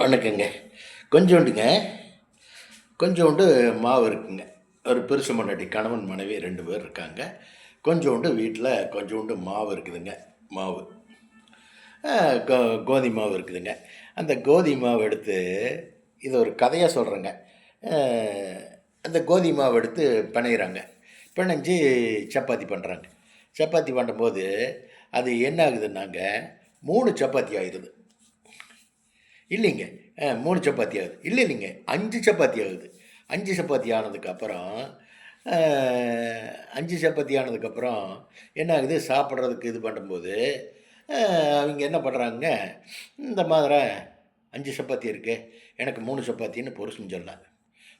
வணக்கங்க. கொஞ்சோண்டுங்க, கொஞ்சோண்டு மாவு இருக்குங்க. ஒரு பெருசு பொண்டாட்டி கணவன், மனைவி 2 பேர் இருக்காங்க. கொஞ்சோண்டு வீட்ல கொஞ்சோண்டு மாவு இருக்குதுங்க. மாவு. அ கோ கோதுமை மாவு இருக்குதுங்க. அந்த கோதுமை மாவு எடுத்து இது ஒரு கதையா சொல்றேங்க. அ அந்த கோதுமை மாவு எடுத்து பெனையிறாங்க. பெனஞ்சு சப்பாத்தி பண்றாங்க. சப்பாத்தி பண்ணும்போது, அது என்ன ஆகுதுன்னாங்க, 3 சப்பாத்தி ஆயிருது. இல்லைங்க. 3 சப்பாத்தி ஆகுது. இல்லைங்க. 5 சப்பாத்தி ஆகுது. 5 சப்பாத்தி ஆனதுக்கப்புறம், அ 5 சப்பாத்தி ஆனதுக்கப்புறம் என்ன ஆகுது, சாப்பிடுறதுக்கு இது பண்ணும்போது, அ அவிங்க என்ன பண்றாங்க, இந்த மாதிரி 5 சப்பாத்தி இருக்கே, எனக்கு 3 சப்பாத்தின்னு புருஷன் சொல்ல.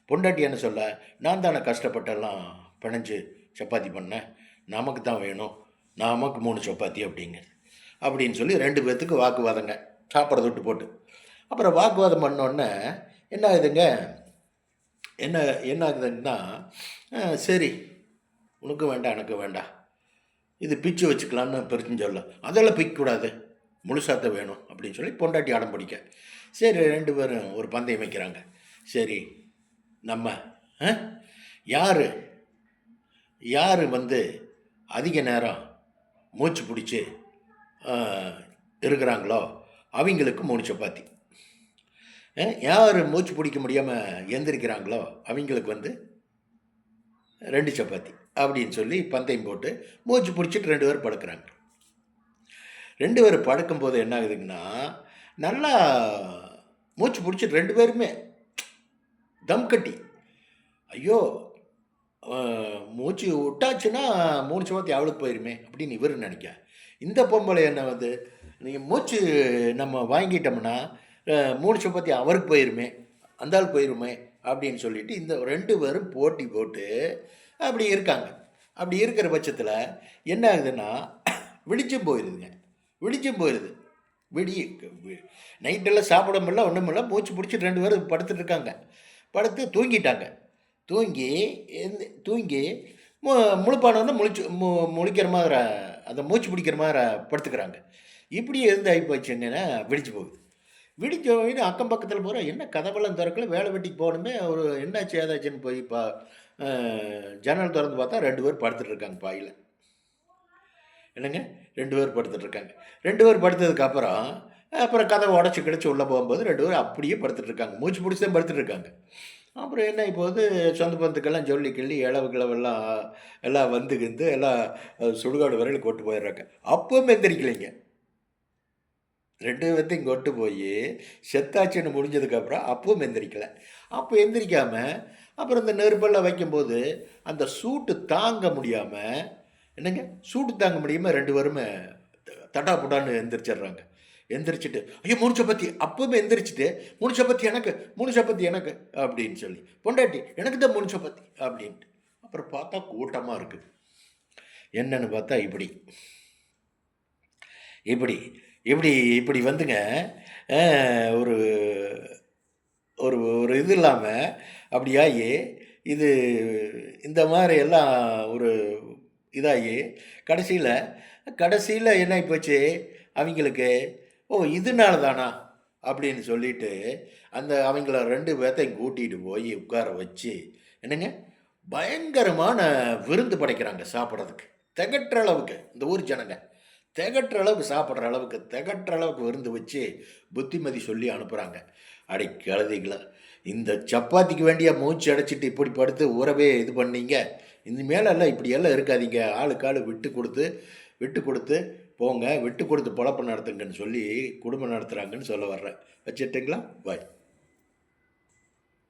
பொண்டாட்டி என்ன சொல்ல, நான் தானே கஷ்டப்பட்டெல்லாம் பெனஞ்சு சப்பாத்தி பண்ணேன். நமக்கு தான் வேணும். நமக்கு 3 சப்பாத்தி அப்படிங்குது. அப்படின்னு சொல்லி 2 பேத்துக்கு வாக்குவாதங்க. சாப்பிட்றத விட்டு போட்டு. அப்புறம் வாக்குவாதம் பண்ணோன்னே என்ன ஆகுதுங்க, என்ன என்ன ஆகுதுன்னா, சரி உனக்கும் வேண்டாம், எனக்கும் வேண்டாம். இது பிச்சு வச்சுக்கலான்னு பெருசுன்னு சொல்ல. அதெல்லாம் பிக்கக்கூடாது. முழுசாத்தான் வேணும் அப்படின்னு சொல்லி பொண்டாட்டி அடம் பிடிக்க. சரி 2 பேரும் ஒரு பந்தயம் வைக்கிறாங்க. சரி நம்ம அ யாரு யாரு வந்து அதிக நேரம் மூச்சு பிடிச்சு அ இருக்கிறாங்களோ, அவிங்களுக்கு 3 சப்பாத்தி. யார் மூச்சு பிடிக்க முடியாமல் எந்திரிக்கிறாங்களோ அவங்களுக்கு வந்து 2 சப்பாத்தி அப்படின்னு சொல்லி பந்தயம் போட்டு மூச்சு பிடிச்சிட்டு 2 பேர் படுக்கிறாங்க. 2 பேர் படுக்கும்போது என்ன ஆகுதுங்கன்னா, நல்லா மூச்சு பிடிச்சிட்டு 2 பேருமே தம் கட்டி, ஐயோ! அ மூச்சு விட்டாச்சுன்னா 3 சப்பாத்தி அவளுக்கு போயிருமே அப்படின்னு இவரு நினைக்க. இந்த பொம்பளை என்ன வந்து, நீங்க மூச்சு நம்ம வாங்கிட்டோம்னா 3 சப்பாத்தி அவருக்கு போயிருமே, அந்த ஆளுக்கு போயிருமே அப்படின்னு சொல்லிட்டு இந்த 2 பேரும் போட்டி போட்டு அப்படி இருக்காங்க. அப்படி இருக்கிற பட்சத்தில என்ன ஆகுதுன்னா, வெளிச்சம் போயிருதுங்க. வெளிச்சம் போயிருது. விடிய நைட்டெல்லாம் சாப்பிடவும் இல்ல, ஒண்ணும் இல்ல. மூச்சு புடிச்சுட்டு 2 பேரும் படுத்துட்டு இருக்காங்க. படுத்து தூங்கிட்டாங்க. தூங்கி தூங்கி மு முழிப்பானோனே முழிக்கிற மாரி அந்த மூச்சு பிடிக்கிற மாரி படுத்துக்கிறாங்க. இப்படி இருந்து ஆகி போச்சுங்கன்னா விடிஞ்சு போகுது. விடிஞ்ச உடனே அக்கம் பக்கத்தில பூரா என்ன கதவெல்லாம் திறக்கல, வேலை வெட்டிக்கு போகணுமே, ஒரு என்னாச்சு ஏதாச்சுன்னு போய் அ ஜன்னல் தொறந்து பார்த்தா 2 பேர் படுத்துட்டு இருக்காங்க பாயில. என்னங்க 2 பேர் படுத்துட்டு இருக்காங்க. 2 பேர் படுத்ததுக்கு அப்புறம், அப்புறம் கதவ உடைச்சு கிடச்சு உள்ள போகும்போது 2 பேரும் அப்படியே படுத்துட்டு இருக்காங்க. மூச்சு புடிச்சு தான் படுத்துட்டு இருக்காங்க. அப்புறம் என்ன ஆகி போகுது, சொந்த பந்தத்துக்கெல்லாம் சொல்லி கிள்ளி இலவு கிழவெல்லாம் எல்லாம் வந்து கிந்து எல்லாம் சுடுகாடு வரையிலும் கொண்டு போயிடுறாங்க. அப்பவும் எந்திரிக்கலைங்க. 2 பேத்தையும் கொண்டு போயி செத்தாச்சுன்னு முடிஞ்சதுக்கப்புறம் அப்பவும் எந்திரிக்கல. அப்போ எந்திரிக்காம, அப்புறம் இந்த நெருப்பெல்லாம் வைக்கும்போது, அந்த சூட்டு தாங்க முடியாம என்னங்க? சூடு தாங்க முடியாம 2 பேருமே தடாபுடான்னு எந்திரிச்சிடுறாங்க. எந்திரிச்சுட்டு, ஐயோ! 3 சப்பாத்தி. அப்பவும் எந்திரிச்சுட்டு, 3 சப்பாத்தி எனக்கு, 3 சப்பாத்தி எனக்கு அப்படின்னு சொல்லி. பொண்டாட்டி, எனக்கு தான் 3 சப்பாத்தி அப்படின்ட்டு. அப்புறம் பார்த்தா கூட்டமா இருக்கு. என்னன்னு பார்த்தா இப்படி. இப்படி இப்படி இப்படி வந்துங்க, அ ஒரு ஒரு ஒரு இது இல்லாம அப்படி ஆயி, இது இந்த மாரி எல்லாம் ஒரு இதாகி, கடைசியில கடைசியில என்ன ஆயி போச்சு, அவிங்களுக்கு, "ஓ! இதனால தானா?" அப்படின்னு சொல்லிட்டு, அந்த அவிங்கள 2 பேத்தையும் கூட்டிட்டு போய் உட்கார வச்சு, என்னங்க, பயங்கரமான விருந்து படைக்கிறாங்க சாப்பிடுறதுக்கு. தெகட்டுற அளவுக்கு, இந்த ஊர் ஜனங்க. தெகட்டுற அளவுக்கு சாப்பிடுற அளவுக்கு, தெகட்டுற அளவுக்கு விருந்து வச்சு, புத்திமதி சொல்லி அனுப்புறாங்க. அட கழுதைகளா! இந்த சப்பாத்திக்கு வேண்டியா மூச்சு அடைச்சிட்டு இப்படி படுத்து உறவே இது பண்ணீங்க? இனிமேலெல்லாம் இப்படியெல்லாம் இருக்காதீங்க. ஆளுக்கு ஆளு விட்டு குடுத்து போங்க. விட்டு குடுத்து பொழப்பு நடத்துங்கன்னு சொல்லி குடும்பம் நடத்துறாங்கன்னு சொல்ல வர்றேன். வச்சுரட்டுங்களா? பாய்.